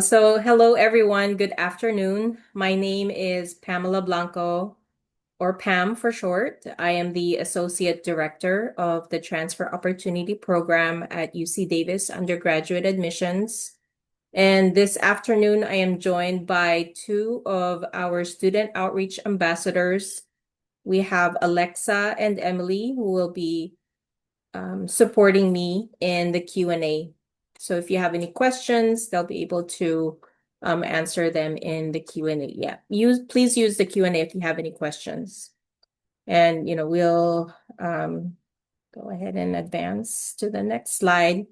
Hello everyone. Good afternoon. My name is Pamela Blanco, or Pam for short. I am the Associate Director of the Transfer Opportunity Program at UC Davis Undergraduate Admissions. And this afternoon, I am joined by two of our student outreach ambassadors. We have Alexa and Emily, who will be supporting me in the Q&A. So if you have any questions, they'll be able to answer them in the Q&A. Yeah, please use the Q&A if you have any questions. And we'll go ahead and advance to the next slide.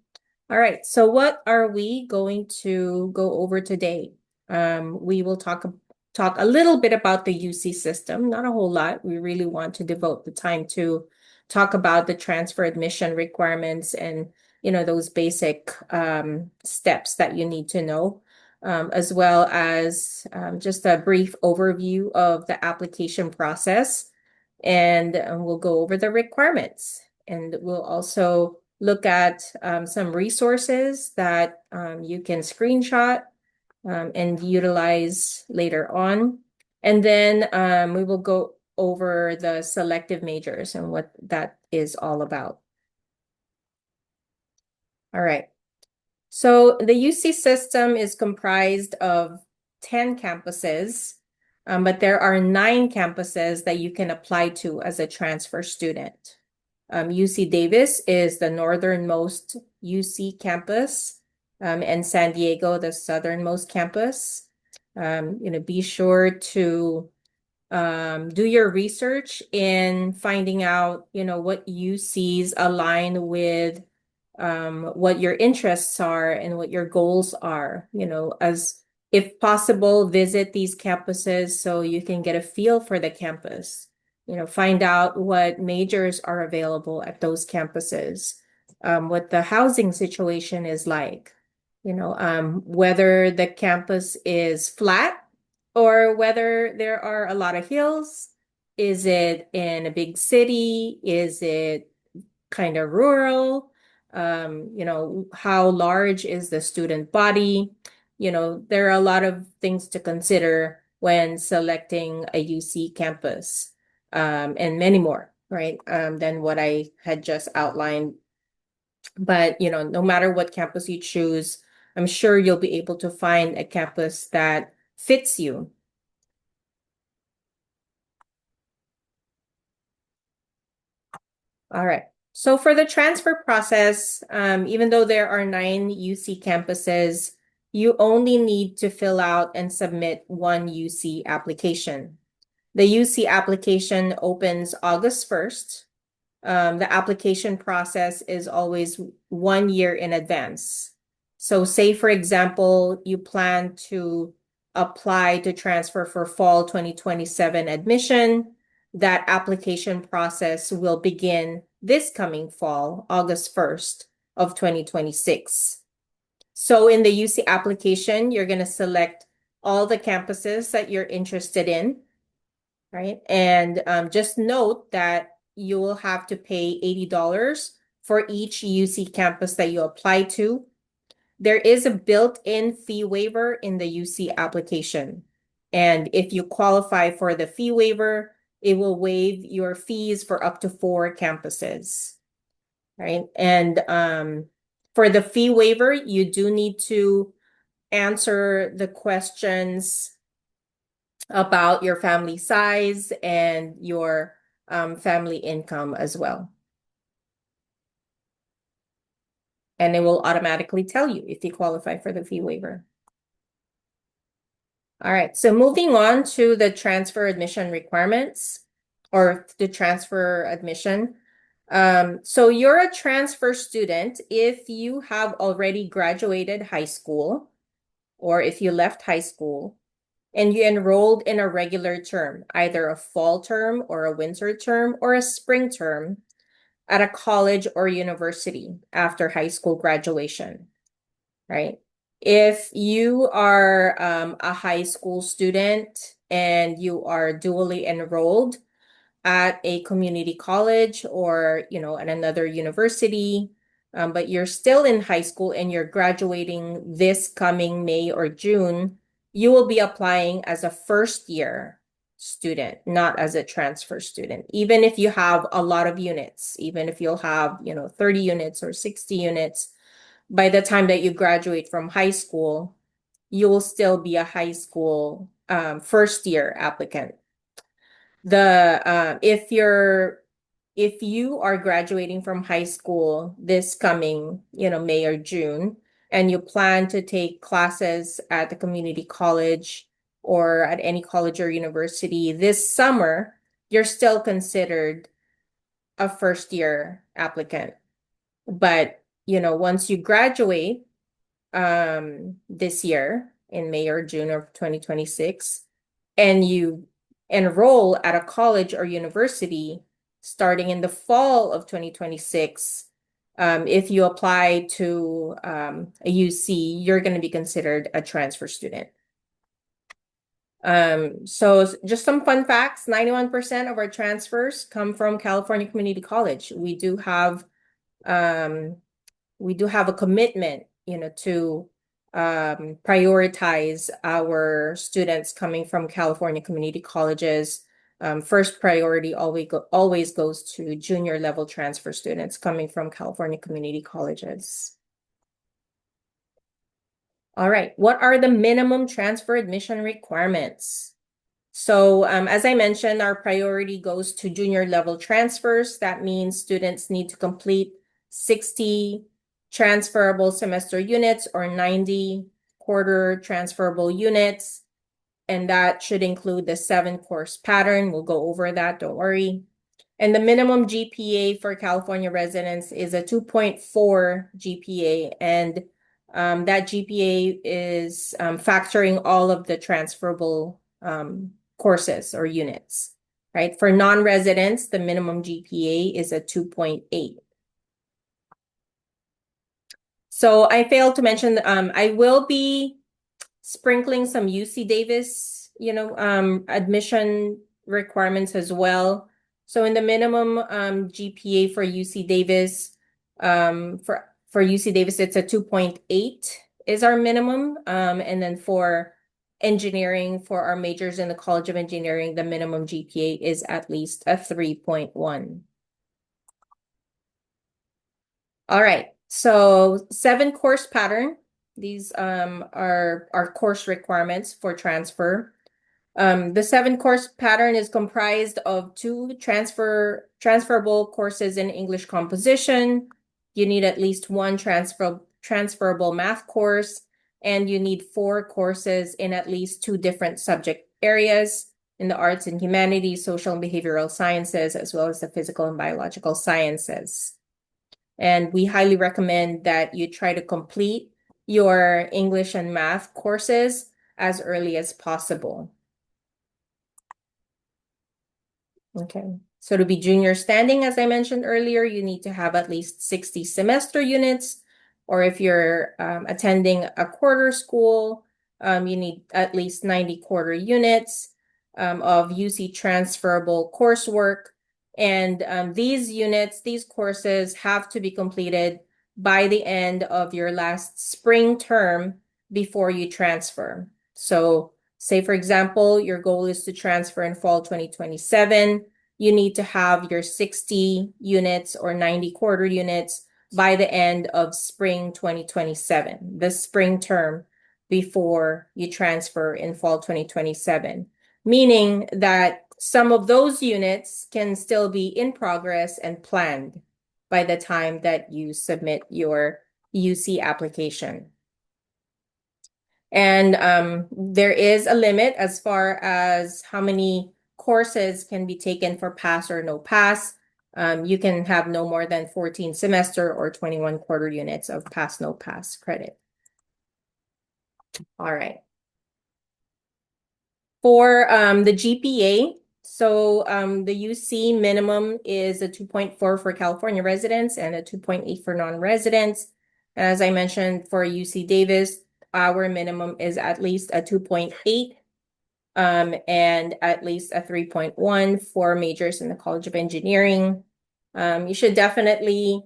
All right, so what are we going to go over today? We will talk a little bit about the UC system, not a whole lot. We really want to devote the time to talk about the transfer admission requirements and those basic steps that you need to know, as well as just a brief overview of the application process. And we'll go over the requirements. And we'll also look at some resources that you can screenshot and utilize later on. And then we will go over the selective majors and what that is all about. All right. So the UC system is comprised of 10 campuses, but there are 9 campuses that you can apply to as a transfer student. UC Davis is the northernmost UC campus, and San Diego, the southernmost campus. Be sure to do your research in finding out, what UCs align with what your interests are and what your goals are, as if possible, visit these campuses so you can get a feel for the campus, find out what majors are available at those campuses, what the housing situation is like, whether the campus is flat or whether there are a lot of hills. Is it in a big city? Is it kind of rural? How large is the student body? There are a lot of things to consider when selecting a UC campus, and many more, right, than what I had just outlined. But, no matter what campus you choose, I'm sure you'll be able to find a campus that fits you. All right. So for the transfer process, even though there are 9 UC campuses, you only need to fill out and submit one UC application. The UC application opens August 1st. The application process is always 1 year in advance. So say, for example, you plan to apply to transfer for fall 2027 admission. That application process will begin this coming fall, August 1st of 2026. So in the UC application, you're going to select all the campuses that you're interested in, right? And just note that you will have to pay $80 for each UC campus that you apply to. There is a built-in fee waiver in the UC application. And if you qualify for the fee waiver, it will waive your fees for up to 4 campuses, right? And for the fee waiver, you do need to answer the questions about your family size and your family income as well. And it will automatically tell you if you qualify for the fee waiver. All right, so moving on to the transfer admission requirements or the transfer admission. So you're a transfer student if you have already graduated high school or if you left high school and you enrolled in a regular term, either a fall term or a winter term or a spring term at a college or university after high school graduation, right? If you are a high school student and you are dually enrolled at a community college or, at another university, but you're still in high school and you're graduating this coming May or June, you will be applying as a first year student, not as a transfer student. Even if you have a lot of units, even if you'll have, 30 units or 60 units, by the time that you graduate from high school, you will still be a high school first year applicant. If you are graduating from high school this coming, May or June, and you plan to take classes at the community college or at any college or university this summer, you're still considered a first year applicant. But, once you graduate this year in May or June of 2026, and you enroll at a college or university starting in the fall of 2026, if you apply to a UC, you're going to be considered a transfer student. So just some fun facts, 91% of our transfers come from California Community College. We do have a commitment, to prioritize our students coming from California community colleges. First priority always goes to junior level transfer students coming from California community colleges. All right, what are the minimum transfer admission requirements? So as I mentioned, our priority goes to junior level transfers. That means students need to complete 60 transferable semester units or 90 quarter transferable units. And that should include the 7-course pattern. We'll go over that, don't worry. And the minimum GPA for California residents is a 2.4 GPA. And that GPA is factoring all of the transferable courses or units, right? For non-residents, the minimum GPA is a 2.8. So I failed to mention, I will be sprinkling some UC Davis, admission requirements as well. So in the minimum GPA for UC Davis, for UC Davis, it's a 2.8 is our minimum. And then for engineering, for our majors in the College of Engineering, the minimum GPA is at least a 3.1. All right, so 7-course pattern. These are our course requirements for transfer. The 7-course pattern is comprised of 2 transferable courses in English composition. You need at least 1 transferable math course, and you need 4 courses in at least 2 different subject areas in the arts and humanities, social and behavioral sciences, as well as the physical and biological sciences. And we highly recommend that you try to complete your English and math courses as early as possible. Okay, so to be junior standing, as I mentioned earlier, you need to have at least 60 semester units, or if you're attending a quarter school, you need at least 90 quarter units of UC transferable coursework. And these courses have to be completed by the end of your last spring term before you transfer. So say, for example, your goal is to transfer in fall 2027. You need to have your 60 units or 90 quarter units by the end of spring 2027, the spring term before you transfer in fall 2027, meaning that some of those units can still be in progress and planned by the time that you submit your UC application. And there is a limit as far as how many courses can be taken for pass or no pass. You can have no more than 14 semester or 21 quarter units of pass, no pass credit. All right. For the GPA, so the UC minimum is a 2.4 for California residents and a 2.8 for non-residents. As I mentioned, for UC Davis, our minimum is at least a 2.8 and at least a 3.1 for majors in the College of Engineering. You should definitely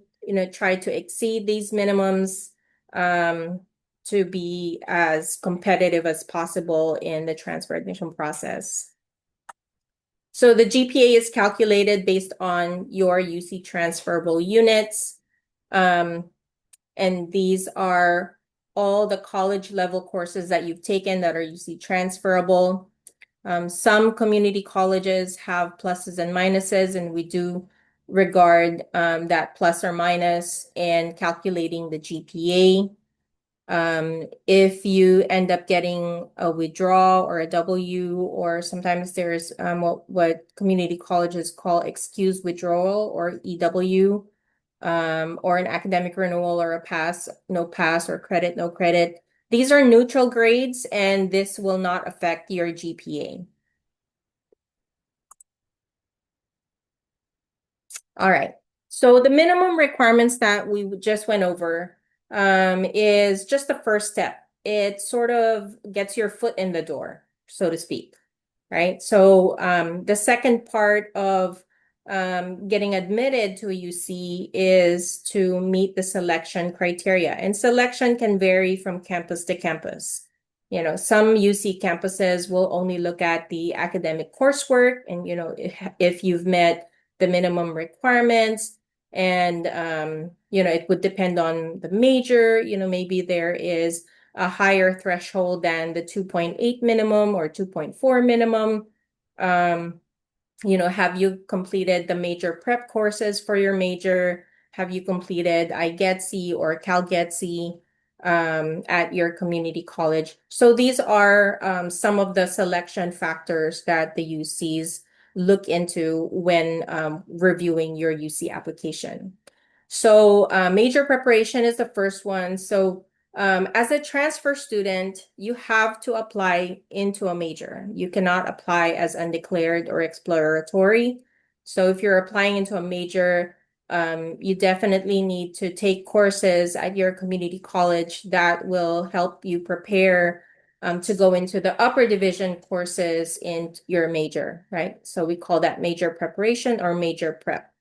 try to exceed these minimums to be as competitive as possible in the transfer admission process. So the GPA is calculated based on your UC transferable units. And these are all the college level courses that you've taken that are UC transferable. Some community colleges have pluses and minuses, and we do regard that plus or minus in calculating the GPA. If you end up getting a withdrawal or a W, or sometimes there's what community colleges call excused withdrawal or EW, or an academic renewal or a pass, no pass, or credit, no credit. These are neutral grades, and this will not affect your GPA. All right. So the minimum requirements that we just went over is just the first step. It sort of gets your foot in the door, so to speak, right? So the second part of getting admitted to a UC is to meet the selection criteria. And selection can vary from campus to campus. Some UC campuses will only look at the academic coursework, and if you've met the minimum requirements, and it would depend on the major. Maybe there is a higher threshold than the 2.8 minimum or 2.4 minimum. Have you completed the major prep courses for your major? Have you completed iGETC or CalGETC at your community college? So these are some of the selection factors that the UCs look into when reviewing your UC application. So major preparation is the first one. So as a transfer student, you have to apply into a major. You cannot apply as undeclared or exploratory. So if you're applying into a major, you definitely need to take courses at your community college that will help you prepare to go into the upper division courses in your major, right? So we call that major preparation or major prep,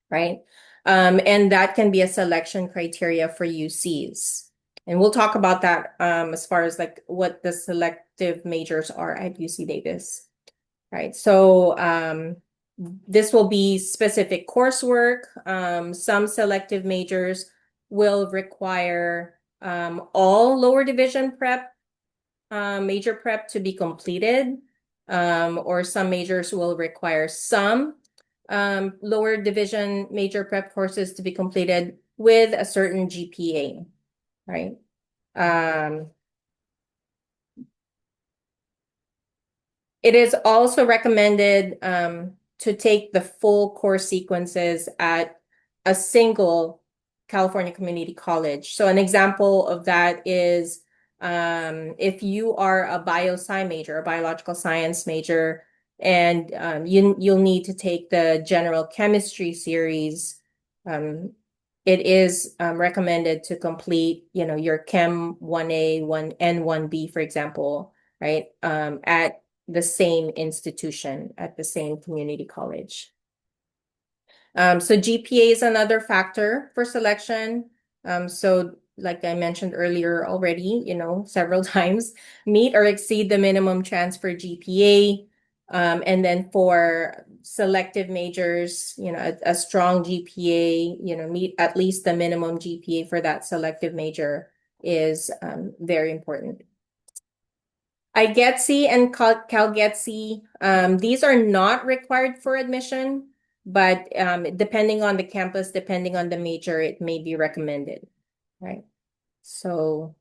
right? And that can be a selection criteria for UCs. And we'll talk about that as far as like what the selective majors are at UC Davis, right? So this will be specific coursework. Some selective majors will require all lower division prep, major prep to be completed, or some majors will require some lower division major prep courses to be completed with a certain GPA, right? It is also recommended to take the full course sequences at a single California community college. So an example of that is if you are a biosci major, a biological science major, and you'll need to take the general chemistry series. It is recommended to complete, your Chem 1A, 1N, 1B, for example, right? At the same institution, at the same community college. So GPA is another factor for selection. So like I mentioned earlier already, several times, meet or exceed the minimum transfer GPA. And then for selective majors, a strong GPA, meet at least the minimum GPA for that selective major is very important. iGETC and CalGETC, these are not required for admission, but depending on the campus, depending on the major, it may be recommended, right? So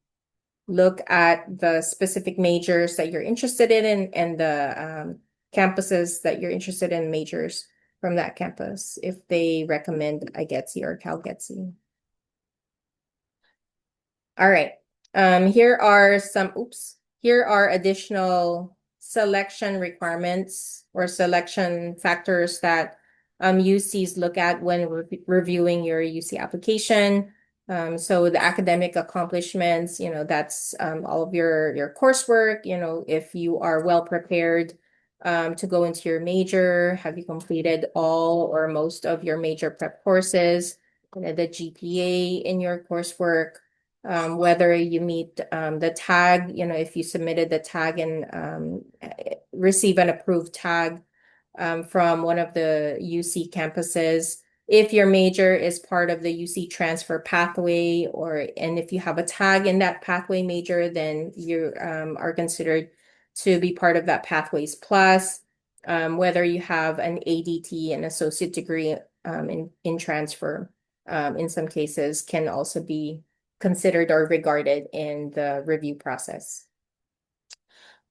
look at the specific majors that you're interested in and the campuses that you're interested in, majors from that campus, if they recommend iGETC or CalGETC. All right. Here are additional selection requirements or selection factors that UCs look at when reviewing your UC application. So the academic accomplishments, that's all of your coursework, if you are well prepared to go into your major, have you completed all or most of your major prep courses? the GPA in your coursework, whether you meet the tag, if you submitted the tag and receive an approved tag from one of the UC campuses. If your major is part of the UC transfer pathway, and if you have a tag in that pathway major, then you are considered to be part of that Pathways Plus. Whether you have an ADT, an associate degree in transfer, in some cases, can also be considered or regarded in the review process.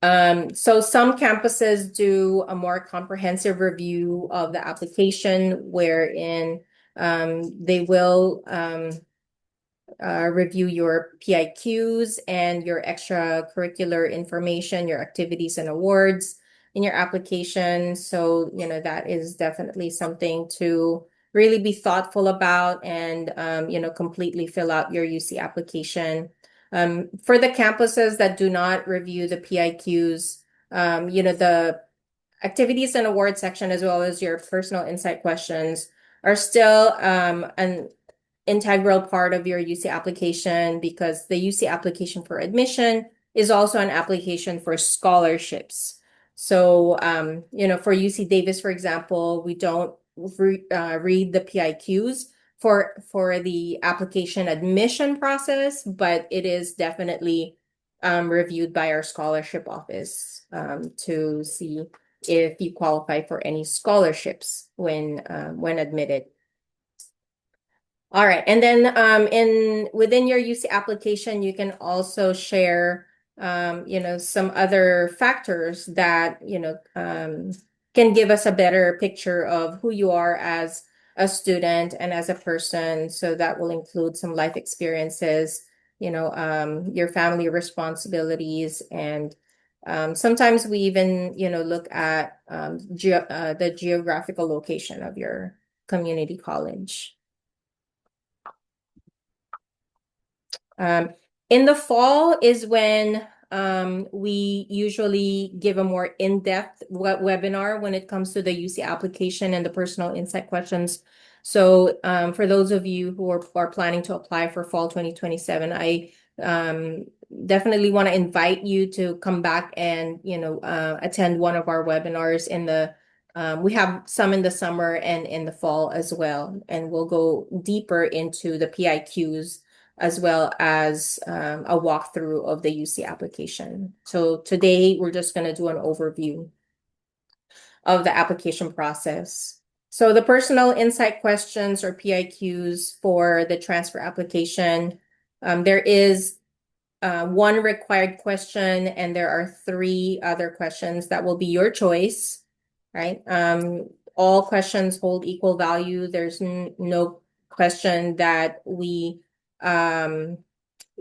So some campuses do a more comprehensive review of the application wherein they will review your PIQs and your extracurricular information, your activities and awards in your application. So, that is definitely something to really be thoughtful about and, completely fill out your UC application. For the campuses that do not review the PIQs, the activities and awards section, as well as your personal insight questions, are still an integral part of your UC application, because the UC application for admission is also an application for scholarships. So, for UC Davis, for example, we don't read the PIQs for the application admission process, but it is definitely reviewed by our scholarship office to see if you qualify for any scholarships when admitted. All right, and then within your UC application, you can also share some other factors that can give us a better picture of who you are as a student and as a person. So that will include some life experiences, your family responsibilities, and sometimes we even look at the geographical location of your community college. In the fall is when we usually give a more in-depth webinar when it comes to the UC application and the personal insight questions. So for those of you who are planning to apply for fall 2027, I definitely want to invite you to come back and attend one of our webinars we have some in the summer and in the fall as well, and we'll go deeper into the PIQs as well as a walkthrough of the UC application. So today we're just going to do an overview of the application process. So the personal insight questions, or PIQs, for the transfer application, there is one required question, and there are 3 other questions that will be your choice, right? All questions hold equal value. There's no question that we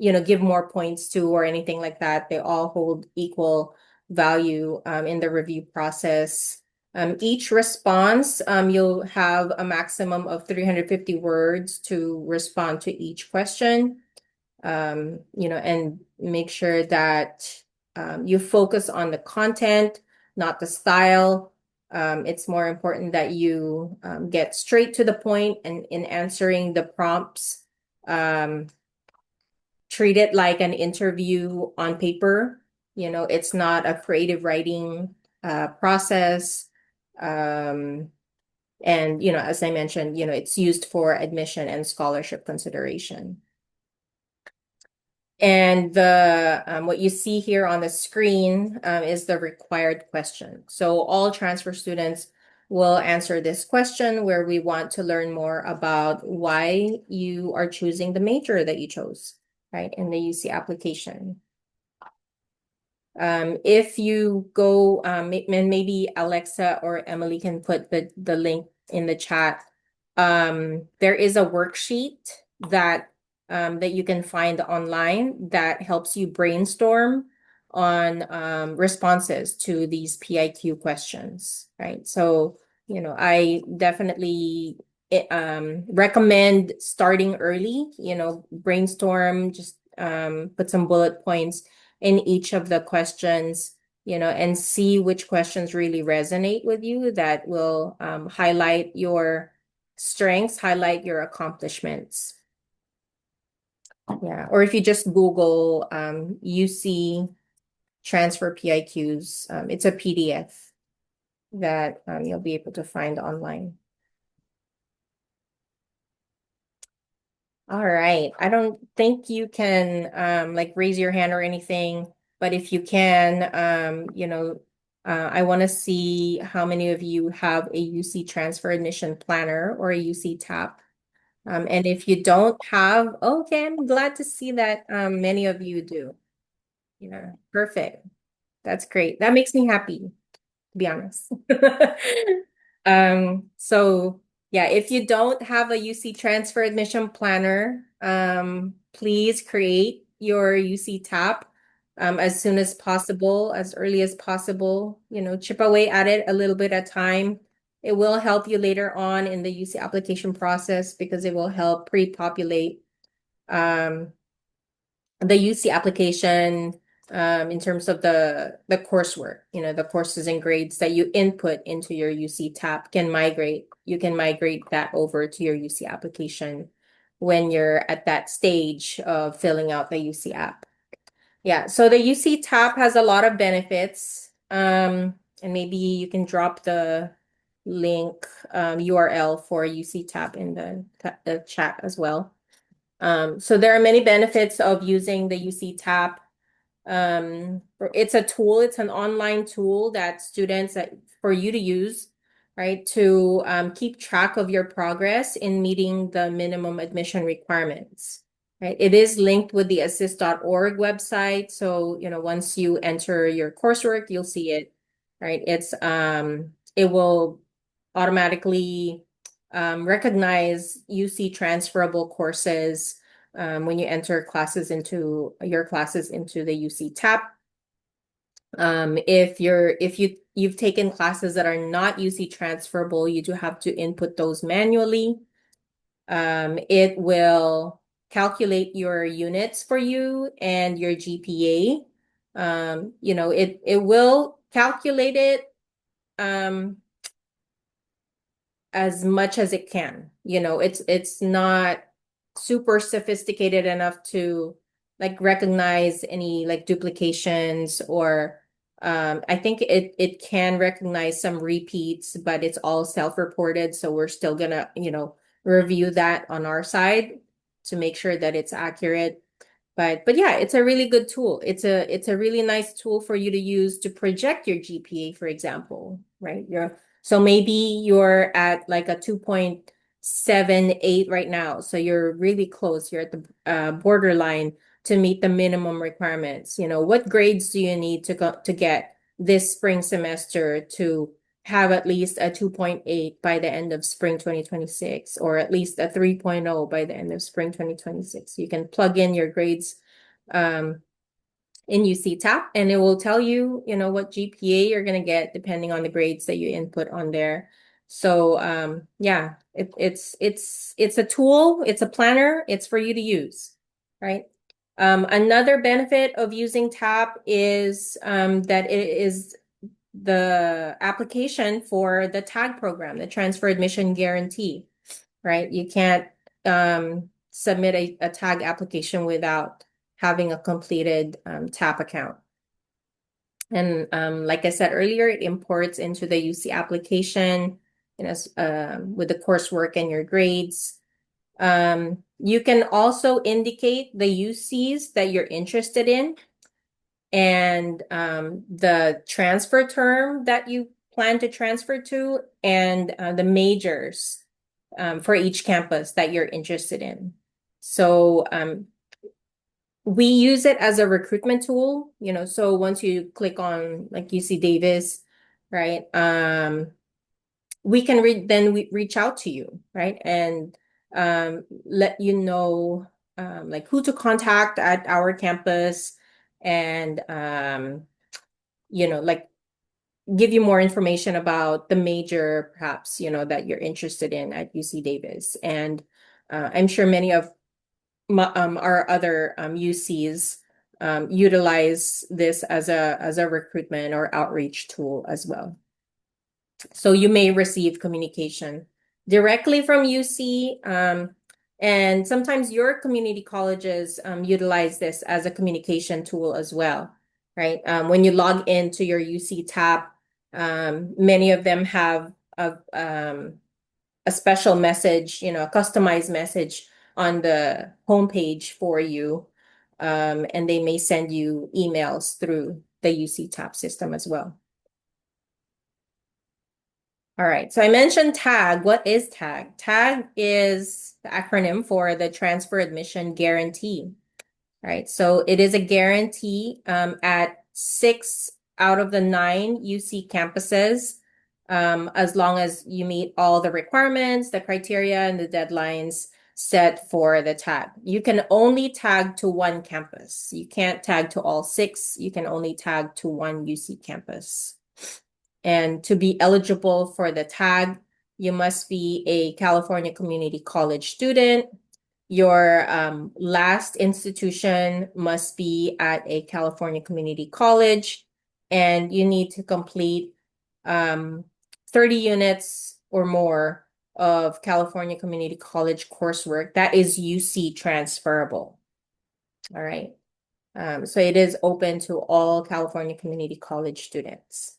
give more points to or anything like that. They all hold equal value in the review process. Each response, you'll have a maximum of 350 words to respond to each question. And make sure that you focus on the content, not the style. It's more important that you get straight to the point, and in answering the prompts, treat it like an interview on paper. It's not a creative writing process. And, as I mentioned, it's used for admission and scholarship consideration. And what you see here on the screen is the required question. So all transfer students will answer this question, where we want to learn more about why you are choosing the major that you chose, right, in the UC application. If you go, and maybe Alexa or Emily can put the link in the chat. There is a worksheet that you can find online that helps you brainstorm on responses to these PIQ questions, right? So, I definitely recommend starting early, brainstorm, just put some bullet points in each of the questions, and see which questions really resonate with you, that will highlight your Strengths, highlight your accomplishments. Yeah. Or if you just Google UC transfer PIQs, it's a PDF that you'll be able to find online. All right. I don't think you can like raise your hand or anything, but if you can, I want to see how many of you have a UC transfer admission planner or a UC TAP. And if you don't have, okay, I'm glad to see that many of you do. Yeah, perfect. That's great. That makes me happy, to be honest. So yeah, if you don't have a UC transfer admission planner, please create your UC TAP as soon as possible, as early as possible. Chip away at it a little bit at a time. It will help you later on in the UC application process because it will help pre-populate um, the UC application in terms of the coursework, the courses and grades that you input into your UC TAP can migrate. You can migrate that over to your UC application when you're at that stage of filling out the UC app. Yeah, so the UC TAP has a lot of benefits. And maybe you can drop the link URL for UC TAP in the chat as well. So there are many benefits of using the UC TAP. It's a tool, it's an online tool that for you to use, right, to keep track of your progress in meeting the minimum admission requirements. Right? It is linked with the assist.org website. So, once you enter your coursework, you'll see it, right? It will automatically recognize UC transferable courses when you enter your classes into the UC TAP. If you've taken classes that are not UC transferable, you do have to input those manually. It will calculate your units for you and your GPA. It will calculate it as much as it can. It's not super sophisticated enough to like recognize any like duplications or I think it can recognize some repeats, but it's all self-reported. So we're still gonna, review that on our side to make sure that it's accurate. But yeah, it's a really good tool. It's a really nice tool for you to use to project your GPA, for example, right? So maybe you're at like a 2.78 right now. So you're really close. You're at the borderline to meet the minimum requirements. What grades do you need to get this spring semester to have at least a 2.8 by the end of spring 2026, or at least a 3.0 by the end of spring 2026. You can plug in your grades in UC TAP and it will tell you, what GPA you're going to get depending on the grades that you input on there. So yeah, it's a tool, it's a planner, it's for you to use, right? Another benefit of using TAP is that it is the application for the TAG program, the Transfer Admission Guarantee, right? You can't submit a TAG application without having a completed TAP account. And like I said earlier, it imports into the UC application, with the coursework and your grades. You can also indicate the UCs that you're interested in and the transfer term that you plan to transfer to and the majors for each campus that you're interested in. So we use it as a recruitment tool, so once you click on like UC Davis, right? We can we reach out to you, right? And let you know like who to contact at our campus and like give you more information about the major perhaps, that you're interested in at UC Davis. And I'm sure many of our other UCs utilize this as a recruitment or outreach tool as well. So you may receive communication directly from UC. And sometimes your community colleges utilize this as a communication tool as well, right? When you log into your UC tab, many of them have a special message, a customized message on the homepage for you. And they may send you emails through the UC tab system as well. All right, so I mentioned TAG. What is TAG? TAG is the acronym for the Transfer Admission Guarantee. All right, so it is a guarantee at 6 out of the 9 UC campuses, as long as you meet all the requirements, the criteria, and the deadlines set for the tag. You can only tag to one campus. You can't tag to all 6. You can only tag to one UC campus. And to be eligible for the tag, you must be a California Community College student. Your last institution must be at a California Community College, and you need to complete 30 units or more of California Community College coursework that is UC transferable. All right. So it is open to all California Community College students.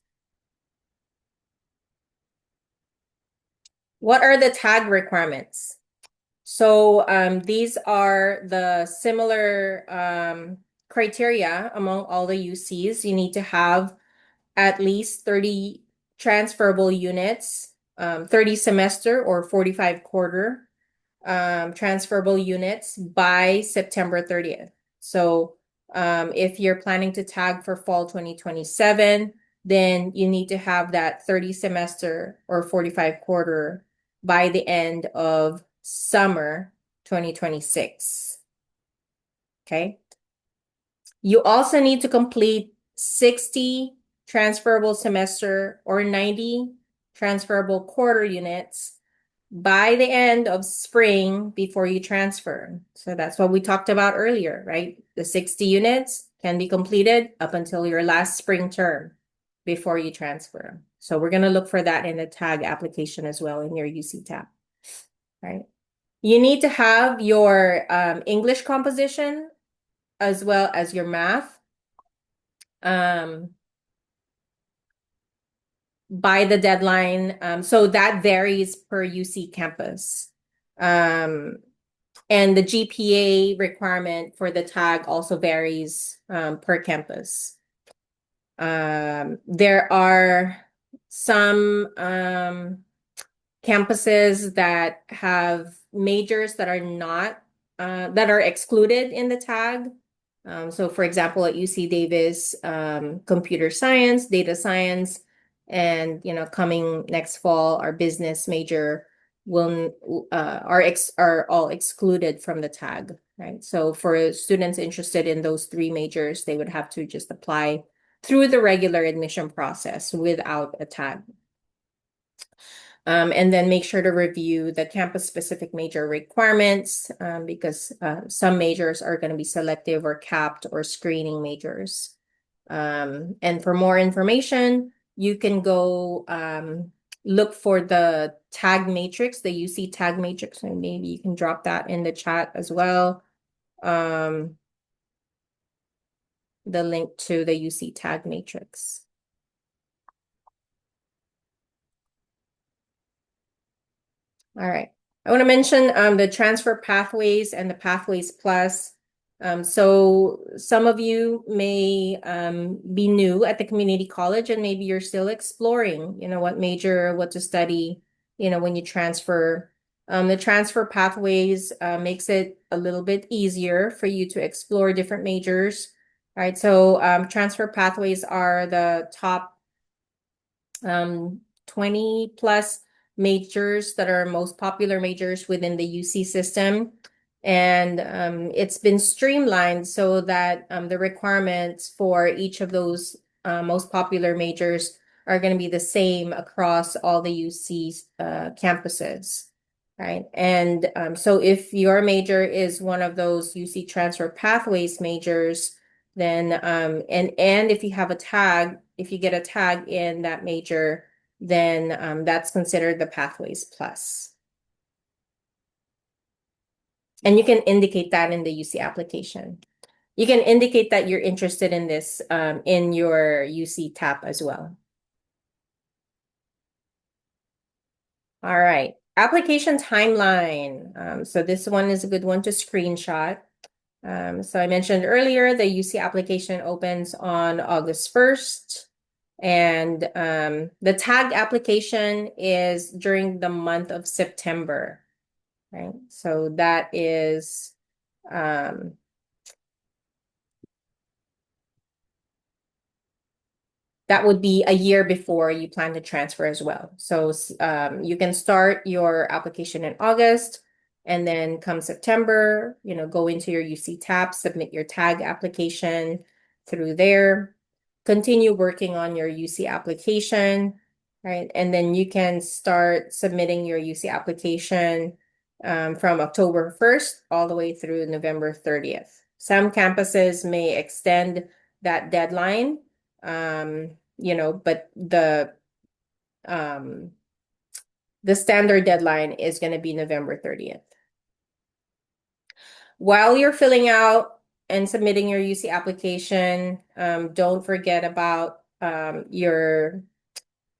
What are the tag requirements? So these are the similar criteria among all the UCs. You need to have at least 30 transferable units, 30 semester or 45 quarter transferable units by September 30th. So if you're planning to tag for fall 2027, then you need to have that 30 semester or 45 quarter by the end of summer 2026. Okay. You also need to complete 60 transferable semester or 90 transferable quarter units by the end of spring before you transfer. So that's what we talked about earlier, right? The 60 units can be completed up until your last spring term before you transfer. So we're going to look for that in the tag application as well in your UC tab, right? You need to have your English composition as well as your math by the deadline. So that varies per UC campus. And the GPA requirement for the tag also varies per campus. There are some campuses that have majors that are not that are excluded in the tag. So for example, at UC Davis, computer science, data science, and coming next fall, our business major are all excluded from the tag, right? So for students interested in those 3 majors, they would have to just apply through the regular admission process without a tag. And then make sure to review the campus-specific major requirements because some majors are going to be selective or capped or screening majors. And for more information, you can go look for the tag matrix, the UC tag matrix, and maybe you can drop that in the chat as well. The link to the UC tag matrix. All right. I want to mention the transfer pathways and the pathways plus. So some of you may be new at the community college and maybe you're still exploring, what major, what to study, when you transfer. The transfer pathways makes it a little bit easier for you to explore different majors. All right. So transfer pathways are the top 20 plus majors that are most popular majors within the UC system. And it's been streamlined so that the requirements for each of those most popular majors are going to be the same across all the UC campuses, right? And so if your major is one of those UC transfer pathways majors, then and if you have a tag, if you get a tag in that major, then that's considered the Pathways Plus. And you can indicate that in the UC application. You can indicate that you're interested in this in your UC tab as well. All right, application timeline. So this one is a good one to screenshot. So I mentioned earlier, the UC application opens on August 1st, and the tag application is during the month of September, right? So that is um, that would be a year before you plan to transfer as well. So you can start your application in August, and then come September, go into your UC tab, submit your tag application through there, continue working on your UC application, right? And then you can start submitting your UC application from October 1st all the way through November 30th. Some campuses may extend that deadline, but um, the standard deadline is going to be November 30th. While you're filling out and submitting your UC application, don't forget about your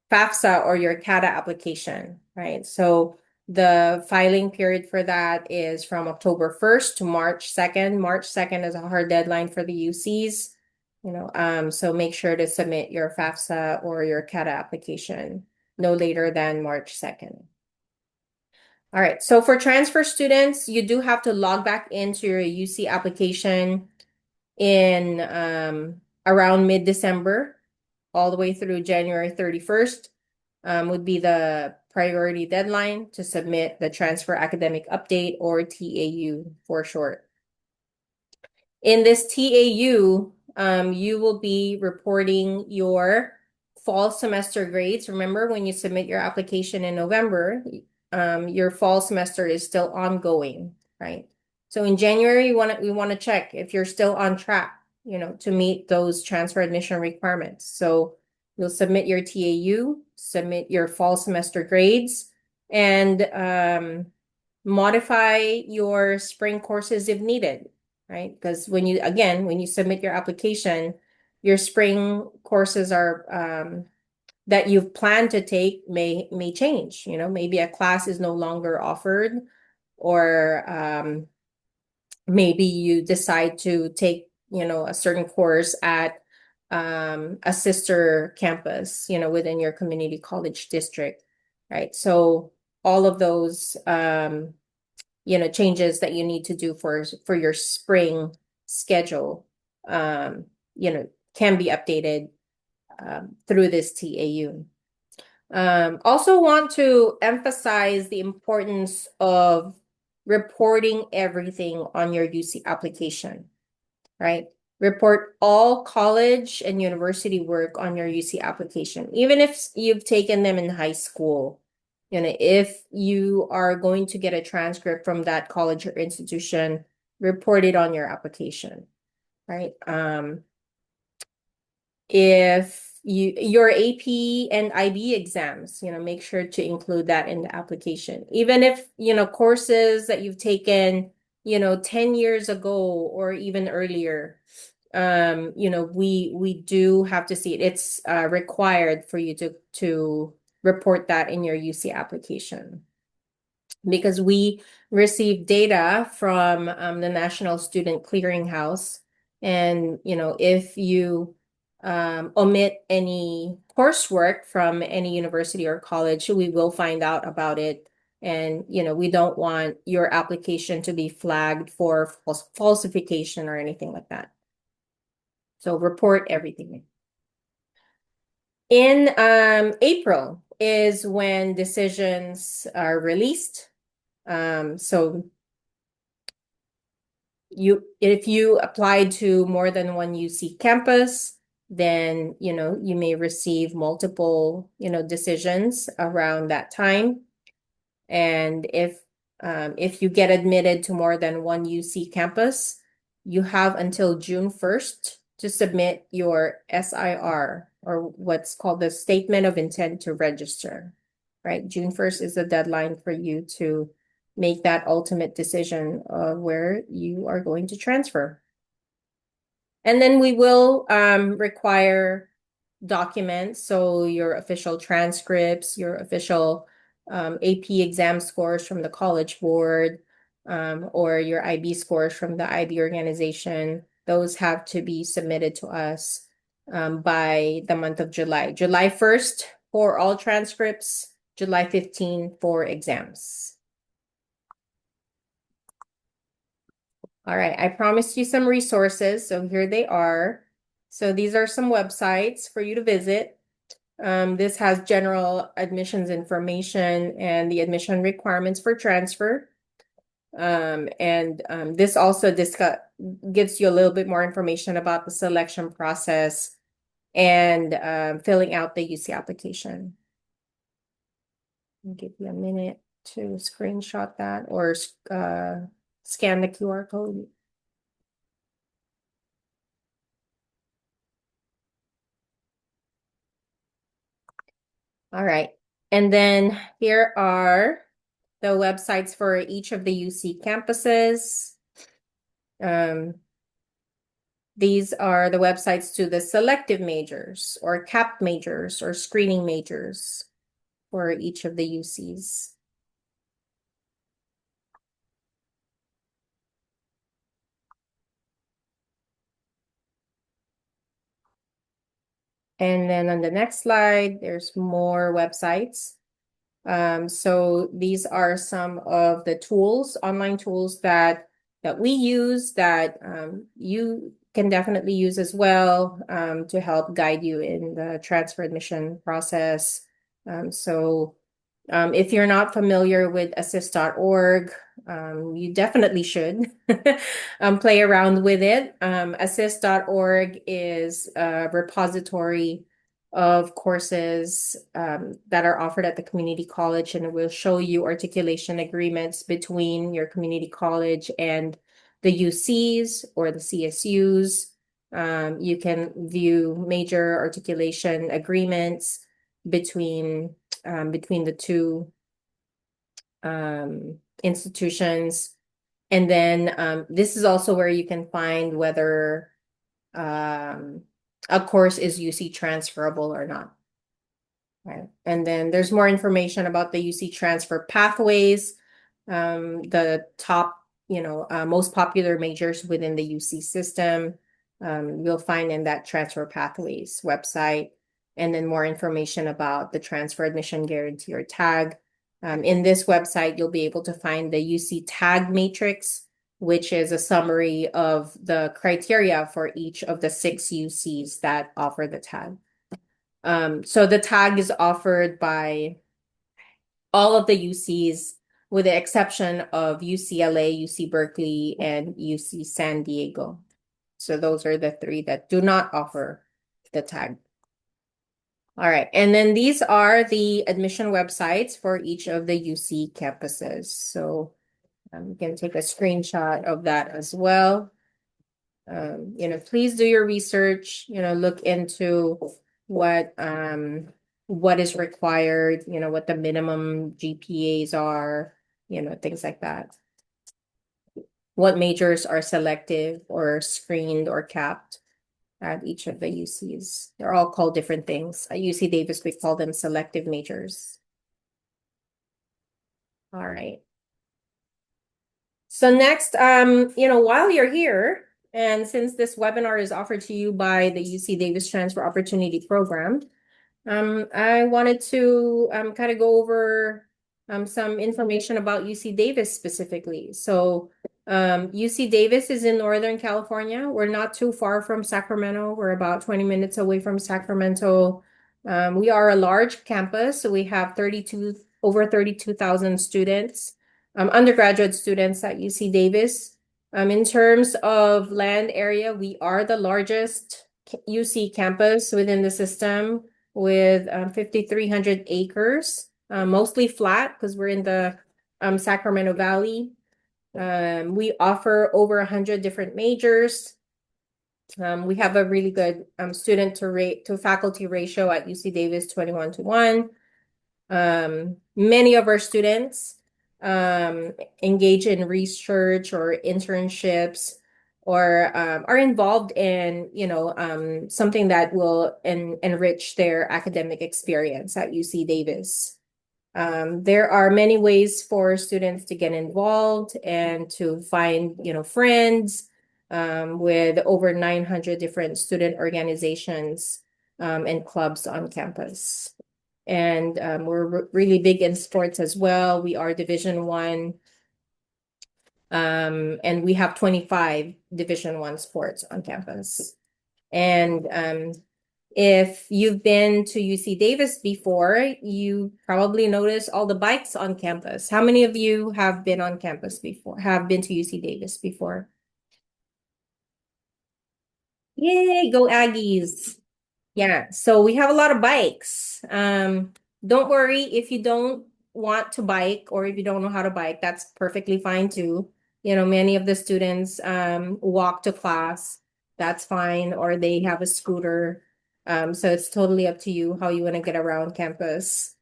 FAFSA or your CATA application, right? So the filing period for that is from October 1st to March 2nd. March 2nd is a hard deadline for the UCs, so make sure to submit your FAFSA or your CATA application no later than March 2nd. All right, so for transfer students, you do have to log back into your UC application in around mid-December, all the way through January 31st, would be the priority deadline to submit the transfer academic update, or TAU for short. In this TAU, you will be reporting your fall semester grades. Remember, when you submit your application in November, your fall semester is still ongoing, right? So in January, we want to check if you're still on track, to meet those transfer admission requirements. So you'll submit your TAU, submit your fall semester grades, and modify your spring courses if needed, right? Because when you submit your application, your spring courses are that you've planned to take may change. Maybe a class is no longer offered, or maybe you decide to take, a certain course at a sister campus, within your community college district, right? So all of those changes that you need to do for your spring schedule, can be updated through this TAU. Also want to emphasize the importance of reporting everything on your UC application, right? Report all college and university work on your UC application, even if you've taken them in high school. If you are going to get a transcript from that college or institution, report it on your application, right? If your AP and IB exams, make sure to include that in the application. Even if, courses that you've taken, 10 years ago or even earlier, we do have to see it. It's required for you to report that in your UC application, because we receive data from the National Student Clearinghouse. And, if you omit any coursework from any university or college, we will find out about it. And, we don't want your application to be flagged for falsification or anything like that. So report everything. In April is when decisions are released. So if you applied to more than one UC campus, then you may receive multiple decisions around that time. And if you get admitted to more than one UC campus, you have until June 1st to submit your SIR, or what's called the Statement of Intent to Register, right? June 1st is the deadline for you to make that ultimate decision of where you are going to transfer. And then we will require documents, so your official transcripts, your official AP exam scores from the College Board, or your IB scores from the IB organization. Those have to be submitted to us by the month of July. July 1st for all transcripts, July 15 for exams. All right, I promised you some resources, so here they are. So these are some websites for you to visit. This has general admissions information and the admission requirements for transfer. This also gives you a little bit more information about the selection process and filling out the UC application. I'll give you a minute to screenshot that or scan the QR code. All right. And then here are the websites for each of the UC campuses. These are the websites to the selective majors or cap majors or screening majors for each of the UCs. And then on the next slide, there's more websites. So these are some of the tools, online tools that we use that you can definitely use as well to help guide you in the transfer admission process. If you're not familiar with assist.org, you definitely should play around with it. Assist.org is a repository of courses that are offered at the community college, and it will show you articulation agreements between your community college and the UCs or the CSUs. You can view major articulation agreements between the two institutions. And then this is also where you can find whether a course is UC transferable or not. Right. And then there's more information about the UC transfer pathways, the top, most popular majors within the UC system. You'll find in that transfer pathways website, and then more information about the transfer admission guarantee or tag. In this website, you'll be able to find the UC tag matrix, which is a summary of the criteria for each of the 6 UCs that offer the tag. So the tag is offered by all of the UCs with the exception of UCLA, UC Berkeley, and UC San Diego. So those are the 3 that do not offer the tag. All right, and then these are the admission websites for each of the UC campuses. So you can take a screenshot of that as well. Please do your research, look into what is required, what the minimum GPAs are, things like that. What majors are selective or screened or capped at each of the UCs. They're all called different things. At UC Davis, we call them selective majors. All right. So next, while you're here, and since this webinar is offered to you by the UC Davis Transfer Opportunity Program, I wanted to kind of go over some information about UC Davis specifically. So UC Davis is in Northern California. We're not too far from Sacramento. We're about 20 minutes away from Sacramento. We are a large campus, so we have over 32,000 students, undergraduate students at UC Davis. In terms of land area, we are the largest UC campus within the system with 5,300 acres, mostly flat because we're in the Sacramento Valley. We offer over 100 different majors. We have a really good student to faculty ratio at UC Davis, 21 to 1. Many of our students um, engage in research or internships, or are involved in, something that will enrich their academic experience at UC Davis. There are many ways for students to get involved and to find, friends, with over 900 different student organizations, and clubs on campus. And we're really big in sports as well. We are Division 1, and we have 25 Division 1 sports on campus. And if you've been to UC Davis before, you probably noticed all the bikes on campus. How many of you have been on campus before, have been to UC Davis before? Yay, go Aggies. Yeah, so we have a lot of bikes. Don't worry if you don't want to bike or if you don't know how to bike, that's perfectly fine too. Many of the students walk to class, that's fine, or they have a scooter. So it's totally up to you how you want to get around campus.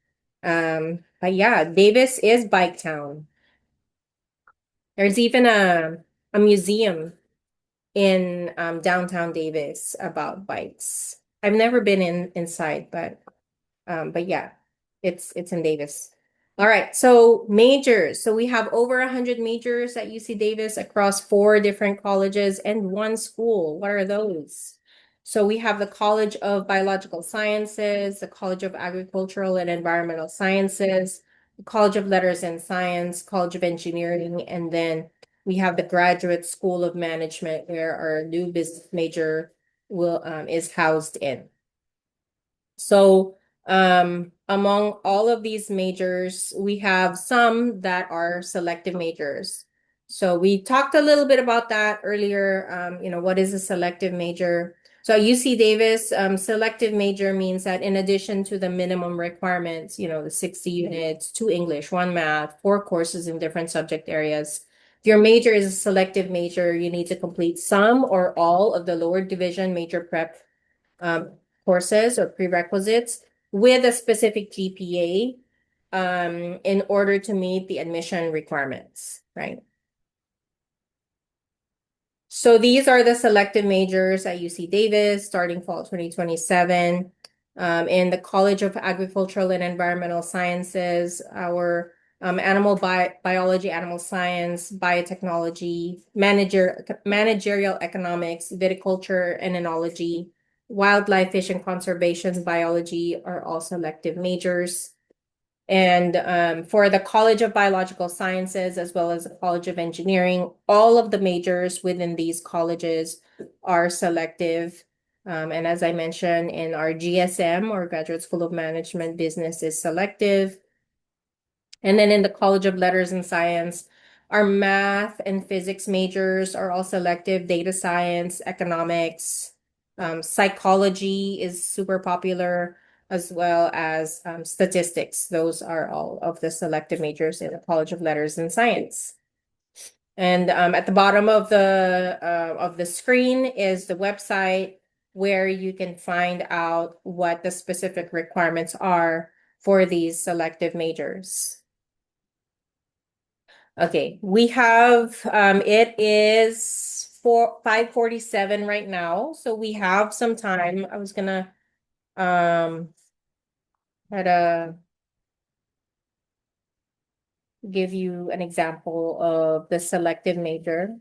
But yeah, Davis is Bike Town. There's even a museum in downtown Davis about bikes. I've never been inside, but yeah, it's in Davis. All right, so majors. So we have over 100 majors at UC Davis across 4 different colleges and 1 school. What are those? So we have the College of Biological Sciences, the College of Agricultural and Environmental Sciences, the College of Letters and Science, College of Engineering, and then we have the Graduate School of Management, where our new business major will is housed in. So, among all of these majors, we have some that are selective majors. So we talked a little bit about that earlier. What is a selective major? So at UC Davis, selective major means that in addition to the minimum requirements, the 60 units, 2 English, 1 math, 4 courses in different subject areas. If your major is a selective major, you need to complete some or all of the lower division major prep um, courses or prerequisites with a specific GPA, in order to meet the admission requirements, right? So these are the selected majors at UC Davis starting fall 2027. In the College of Agricultural and Environmental Sciences, our biology, animal science, biotechnology, managerial economics, viticulture and enology, wildlife, fish and conservation biology are all selective majors. And for the College of Biological Sciences, as well as the College of Engineering, all of the majors within these colleges are selective. And as I mentioned, in our GSM, or Graduate School of Management, business is selective. And then in the College of Letters and Science, our math and physics majors are all selective, data science, economics, psychology is super popular, as well as statistics. Those are all of the selective majors in the College of Letters and Science. And at the bottom of the screen is the website where you can find out what the specific requirements are for these selective majors. Okay, we have it is 5:47 right now, so we have some time. I was gonna um try to give you an example of the selective major,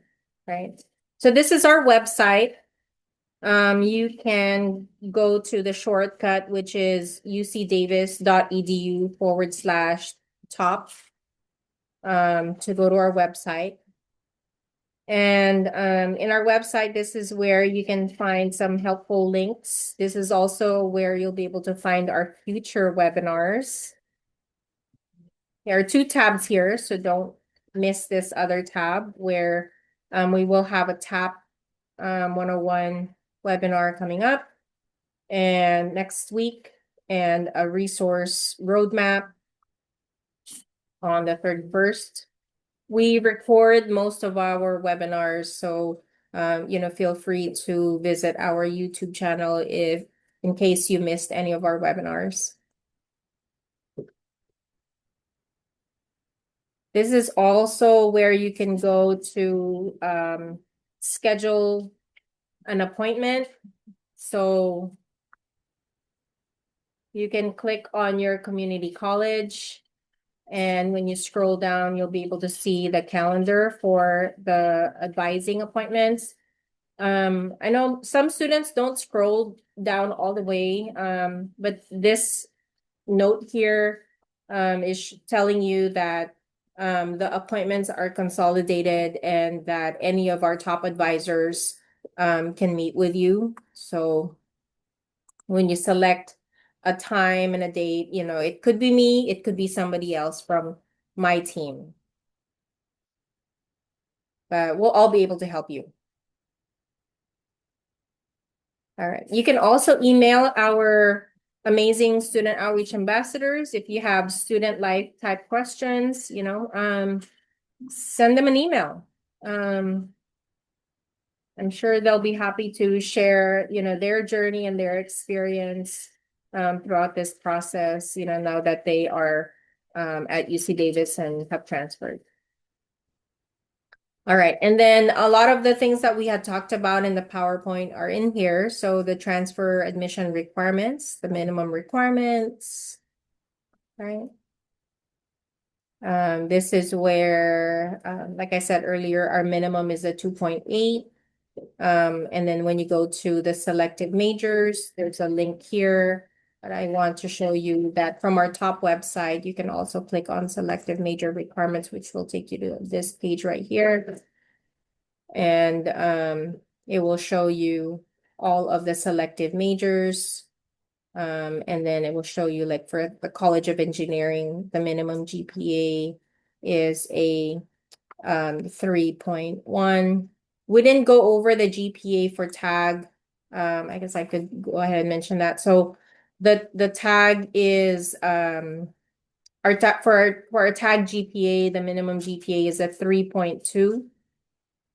right? So this is our website. You can go to the shortcut, which is ucdavis.edu/top, to go to our website. And in our website, this is where you can find some helpful links. This is also where you'll be able to find our future webinars. There are 2 tabs here, so don't miss this other tab where we will have a TAP 101 webinar coming up and next week, and a resource roadmap on the 31st. We record most of our webinars, so feel free to visit our YouTube channel if in case you missed any of our webinars. This is also where you can go to schedule an appointment. So you can click on your community college, and when you scroll down, you'll be able to see the calendar for the advising appointments. I know some students don't scroll down all the way, but this note here is telling you that the appointments are consolidated and that any of our top advisors can meet with you. So when you select a time and a date, it could be me, it could be somebody else from my team, but we'll all be able to help you. All right. You can also email our amazing student outreach ambassadors if you have student life type questions, send them an email. I'm sure they'll be happy to share, their journey and their experience throughout this process, now that they are at UC Davis and have transferred. All right, and then a lot of the things that we had talked about in the PowerPoint are in here. So the transfer admission requirements, the minimum requirements, right? This is where, like I said earlier, our minimum is a 2.8. And then when you go to the selected majors, there's a link here. But I want to show you that from our top website, you can also click on selective major requirements, which will take you to this page right here. And it will show you all of the selective majors. And then it will show you, like, for the College of Engineering, the minimum GPA is a 3.1. We didn't go over the GPA for tag. I guess I could go ahead and mention that. So the tag is our tag for our tag GPA, the minimum GPA is a 3.2.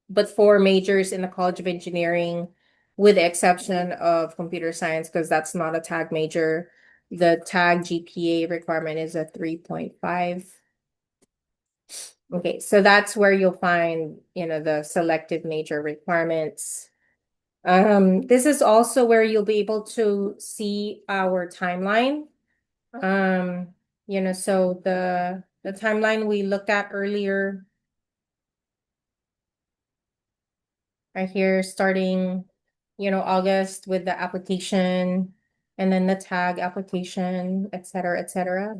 But for majors in the College of Engineering, with the exception of computer science, because that's not a tag major, the tag GPA requirement is a 3.5. Okay, so that's where you'll find, the selective major requirements. This is also where you'll be able to see our timeline. So the timeline we looked at earlier, right here, starting, August with the application, and then the tag application, et cetera, et cetera.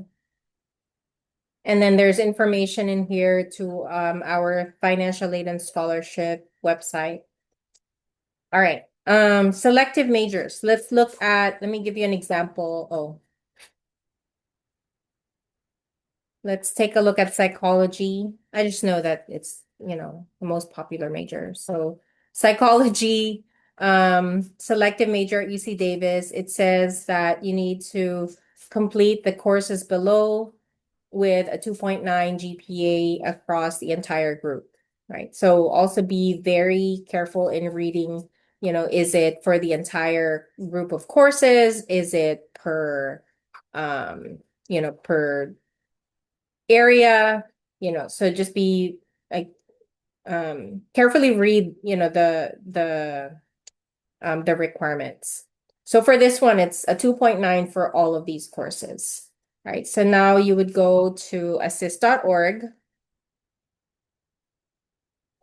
And then there's information in here to our financial aid and scholarship website. All right. Selective majors. Let's look at, let me give you an example. Oh, let's take a look at psychology. I just know that it's, the most popular major. So psychology, selective major at UC Davis, it says that you need to complete the courses below with a 2.9 GPA across the entire group, right? So also be very careful in reading, is it for the entire group of courses? Is it per, per area? So just be like, carefully read, the requirements. So for this one, it's a 2.9 for all of these courses. Right, so now you would go to assist.org,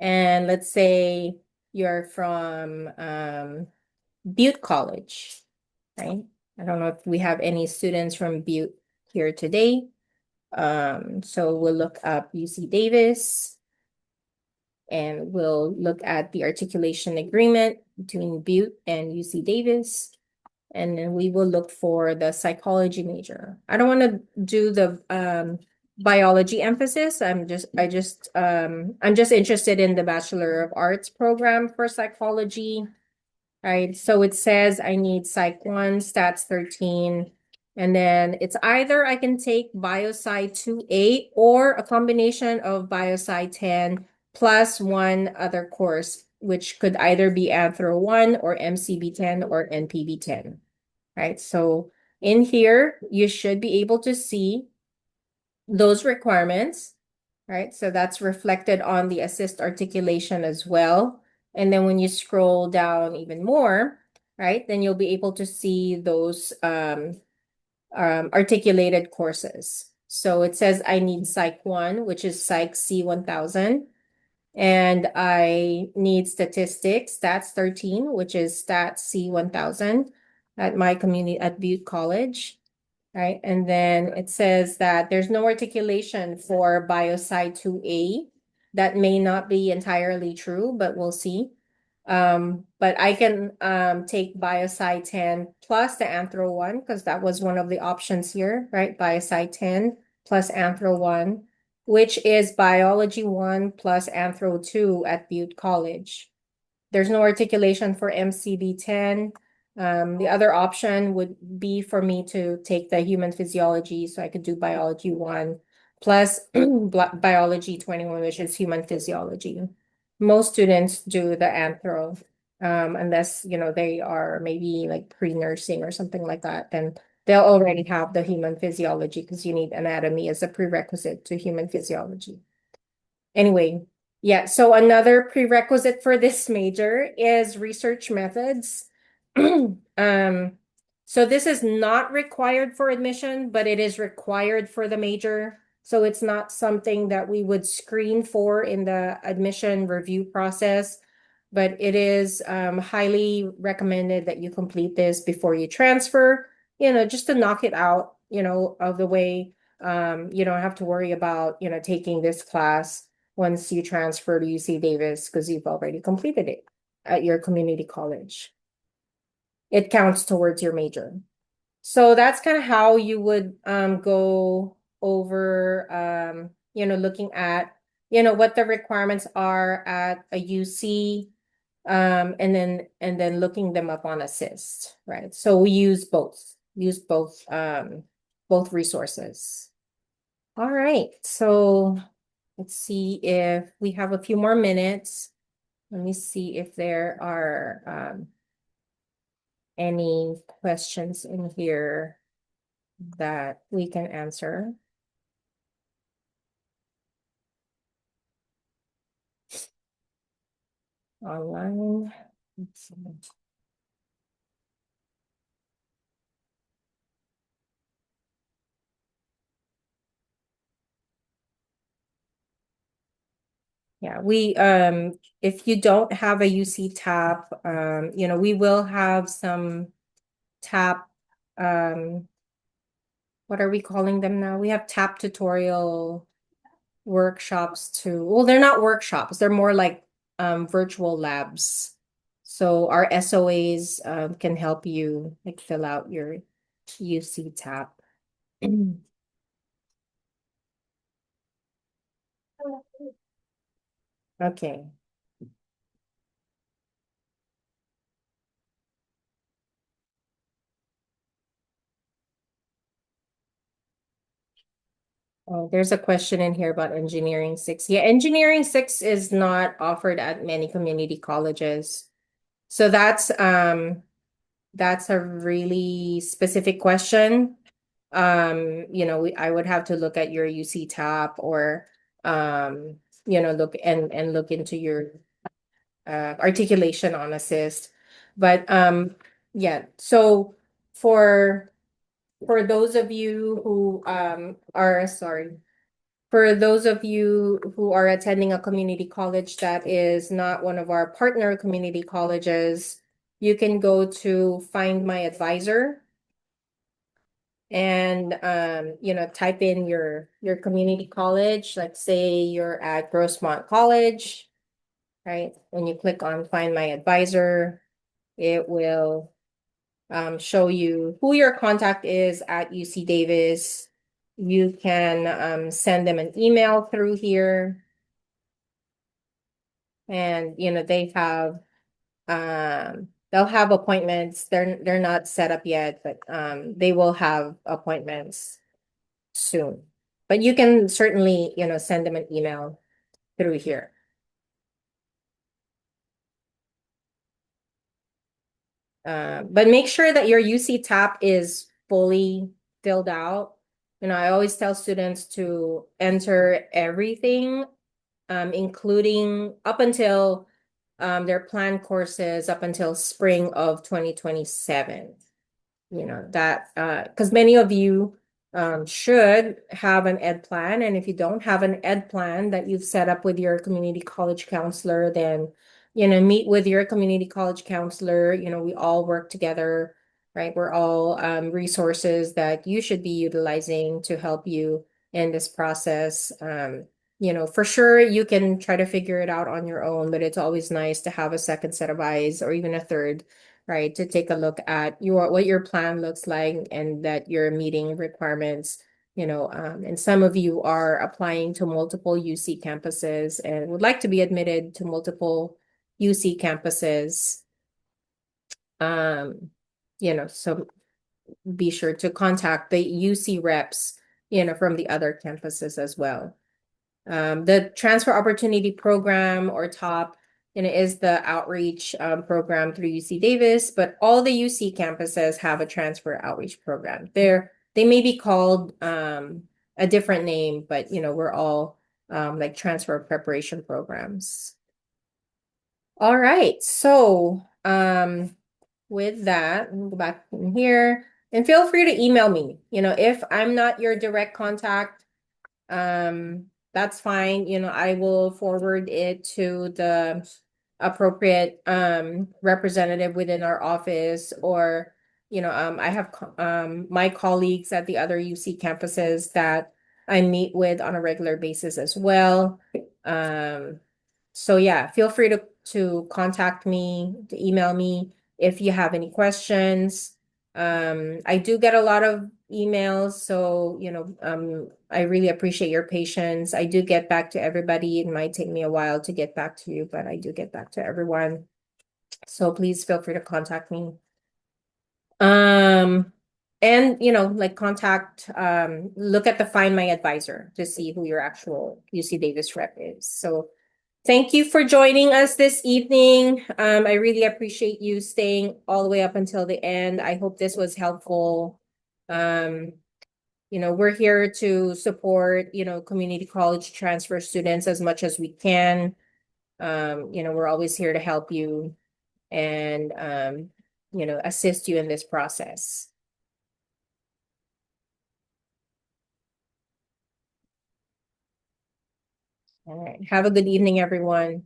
and let's say you're from Butte College, right? I don't know if we have any students from Butte here today. So we'll look up UC Davis, and we'll look at the articulation agreement between Butte and UC Davis. And then we will look for the psychology major. I don't want to do the biology emphasis. I'm just interested in the Bachelor of Arts program for psychology. Right. So it says I need Psych 1, Stats 13. And then it's either I can take BioSci 2A or a combination of BioSci 10 plus one other course, which could either be Anthro 1 or MCB 10 or NPB 10. Right? So in here, you should be able to see those requirements. right? So that's reflected on the assist articulation as well. And then when you scroll down even more, right, then you'll be able to see those articulated courses. So it says I need Psych 1, which is Psych C 1000. And I need statistics, Stats 13, which is Stats C 1000 at my community at Butte College. Right, and then it says that there's no articulation for Biosci 2A. That may not be entirely true, but we'll see. But I can take Biosci 10 plus the Anthro 1, because that was one of the options here, right? Biosci 10 plus Anthro 1, which is Biology 1 plus Anthro 2 at Butte College. There's no articulation for MCB 10. The other option would be for me to take the human physiology, so I could do biology 1 plus biology 21, which is human physiology. Most students do the anthro, unless, they are maybe like pre-nursing or something like that, then they'll already have the human physiology because you need anatomy as a prerequisite to human physiology. Anyway, yeah, so another prerequisite for this major is research methods. So this is not required for admission, but it is required for the major. So it's not something that we would screen for in the admission review process, but it is highly recommended that you complete this before you transfer, just to knock it out, of the way. You don't have to worry about, taking this class once you transfer to UC Davis because you've already completed it at your community college. It counts towards your major. So that's kind of how you would go over looking at what the requirements are at a UC, and then looking them up on Assist, right? So we use both resources. All right, so let's see if we have a few more minutes. Let me see if there are any questions in here that we can answer online. Let's see. Yeah, if you don't have a UC TAP, we will have some TAP, what are we calling them now? We have TAP tutorial workshops too. Well, they're not workshops, they're more like virtual labs. So our SOAs can help you like fill out your UC TAP. Okay. Oh, there's a question in here about engineering 6. Yeah, engineering 6 is not offered at many community colleges. So that's a really specific question. I would have to look at your UC TAP or look into your articulation on assist. But yeah, so for for those of you who are sorry, for those of you who are attending a community college that is not one of our partner community colleges, you can go to Find My Advisor and type in your community college. Like say you're at Grossmont College, right? When you click on Find My Advisor, it will show you who your contact is at UC Davis. You can send them an email through here, and they'll have appointments. They're not set up yet, but they will have appointments soon. But you can certainly, send them an email through here. But make sure that your UC TAP is fully filled out. I always tell students to enter everything, including up until their planned courses up until spring of 2027. That because many of you should have an ed plan, and if you don't have an ed plan that you've set up with your community college counselor, then meet with your community college counselor. We all work together, right? We're all resources that you should be utilizing to help you in this process. For sure you can try to figure it out on your own, but it's always nice to have a second set of eyes or even a third, right? To take a look at what your plan looks like and that you're meeting requirements. And some of you are applying to multiple UC campuses and would like to be admitted to multiple UC campuses. Um, so be sure to contact the UC reps, from the other campuses as well. The Transfer Opportunity Program, or TOP, is the outreach program through UC Davis, but all the UC campuses have a transfer outreach program. They may be called a different name, but we're all like transfer preparation programs. All right, so with that, we'll go back in here and feel free to email me. If I'm not your direct contact, that's fine. I will forward it to the appropriate representative within our office, or I have my colleagues at the other UC campuses that I meet with on a regular basis as well. So yeah, feel free to contact me, to email me if you have any questions. I do get a lot of emails, so I really appreciate your patience. I do get back to everybody. It might take me a while to get back to you, but I do get back to everyone. So please feel free to contact me. And like look at the Find My Advisor to see who your actual UC Davis rep is. So thank you for joining us this evening. I really appreciate you staying all the way up until the end. I hope this was helpful. We're here to support, community college transfer students as much as we can. We're always here to help you and, assist you in this process. All right. Have a good evening, everyone.